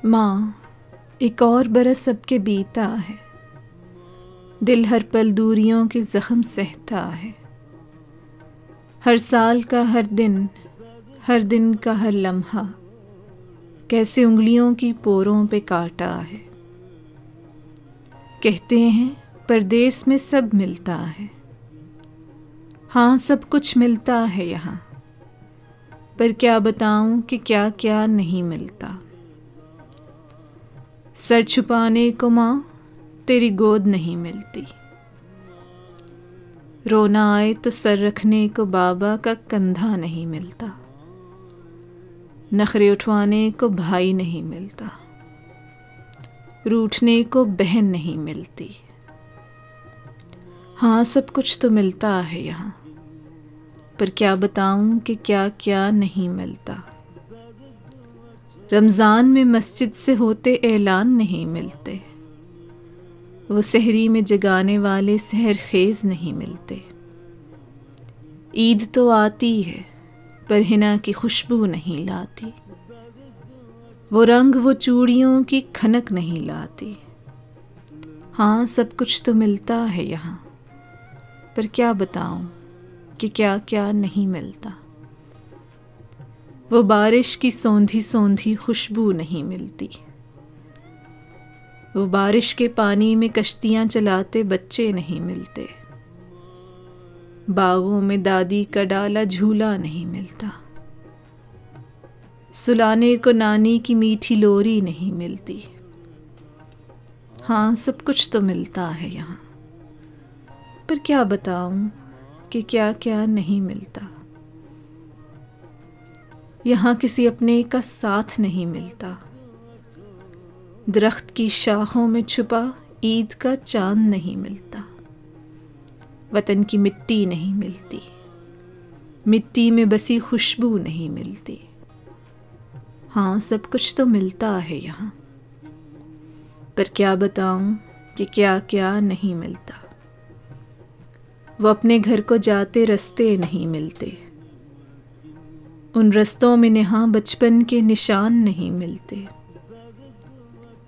माँ, एक और बरस सबके बीता है, दिल हर पल दूरियों के जख्म सहता है। हर साल का हर दिन का हर लम्हा कैसे उंगलियों की पोरों पे काटा है। कहते हैं परदेस में सब मिलता है, हाँ सब कुछ मिलता है यहाँ, पर क्या बताऊं कि क्या क्या नहीं मिलता। सर छुपाने को माँ तेरी गोद नहीं मिलती, रोना आए तो सर रखने को बाबा का कंधा नहीं मिलता, नखरे उठवाने को भाई नहीं मिलता, रूठने को बहन नहीं मिलती। हाँ सब कुछ तो मिलता है यहाँ, पर क्या बताऊं कि क्या क्या नहीं मिलता। रमज़ान में मस्जिद से होते ऐलान नहीं मिलते, वो सहरी में जगाने वाले सहर खेज नहीं मिलते। ईद तो आती है पर हिना की खुशबू नहीं लाती, वो रंग वो चूड़ियों की खनक नहीं लाती। हाँ सब कुछ तो मिलता है यहाँ, पर क्या बताऊं कि क्या क्या नहीं मिलता। वो बारिश की सौंधी सौंधी खुशबू नहीं मिलती, वो बारिश के पानी में कश्तियां चलाते बच्चे नहीं मिलते, बागों में दादी का डाला झूला नहीं मिलता, सुलाने को नानी की मीठी लोरी नहीं मिलती। हाँ सब कुछ तो मिलता है यहाँ, पर क्या बताऊं कि क्या क्या नहीं मिलता। यहाँ किसी अपने का साथ नहीं मिलता, दरख्त की शाखों में छुपा ईद का चांद नहीं मिलता, वतन की मिट्टी नहीं मिलती, मिट्टी में बसी खुशबू नहीं मिलती। हाँ सब कुछ तो मिलता है यहाँ, पर क्या बताऊं कि क्या क्या नहीं मिलता। वो अपने घर को जाते रास्ते नहीं मिलते, उन रस्तों में नेहा बचपन के निशान नहीं मिलते,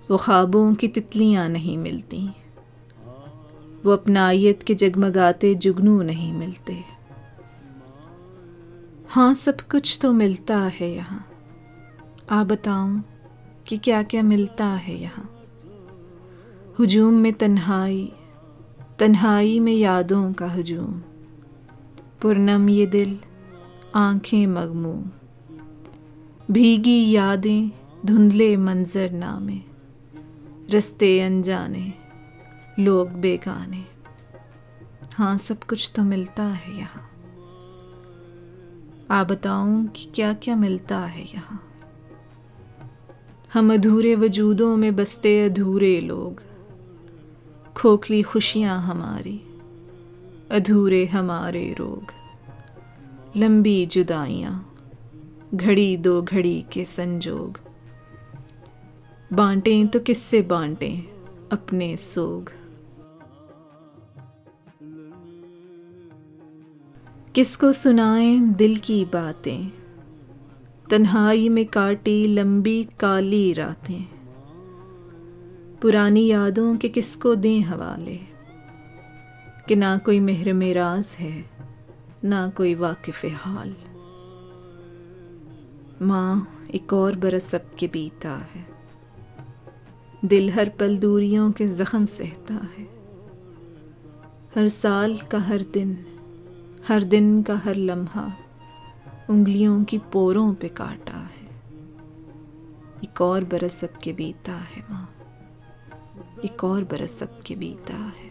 वो ख्वाबों की तितलियां नहीं मिलती, वो अपनायत के जगमगाते जुगनू नहीं मिलते। हाँ सब कुछ तो मिलता है यहाँ, आ बताऊं कि क्या क्या मिलता है यहाँ। हुजूम में तन्हाई, तन्हाई में यादों का हुजूम, पुरनम ये दिल आंखें मगमूम, भीगी यादें धुंधले मंजर नामे, रस्ते अनजाने लोग बेगाने। हाँ सब कुछ तो मिलता है यहाँ, आ बताऊं कि क्या क्या मिलता है यहाँ। हम अधूरे वजूदों में बसते अधूरे लोग, खोखली खुशियां हमारी अधूरे हमारे रोग, लंबी जुदाइयां घड़ी दो घड़ी के संजोग, बांटें तो किससे बांटें अपने सोग। किसको सुनाएं दिल की बातें, तन्हाई में काटी लंबी काली रातें, पुरानी यादों के किसको दें हवाले, कि ना कोई मेहर मेराज है ना कोई वाकिफ़ हाल। माँ एक और बरस सबके बीता है, दिल हर पल दूरियों के जख्म सहता है। हर साल का हर दिन का हर लम्हा उंगलियों की पोरों पे काटा है। एक और बरस सबके बीता है माँ, एक और बरस सबके बीता है।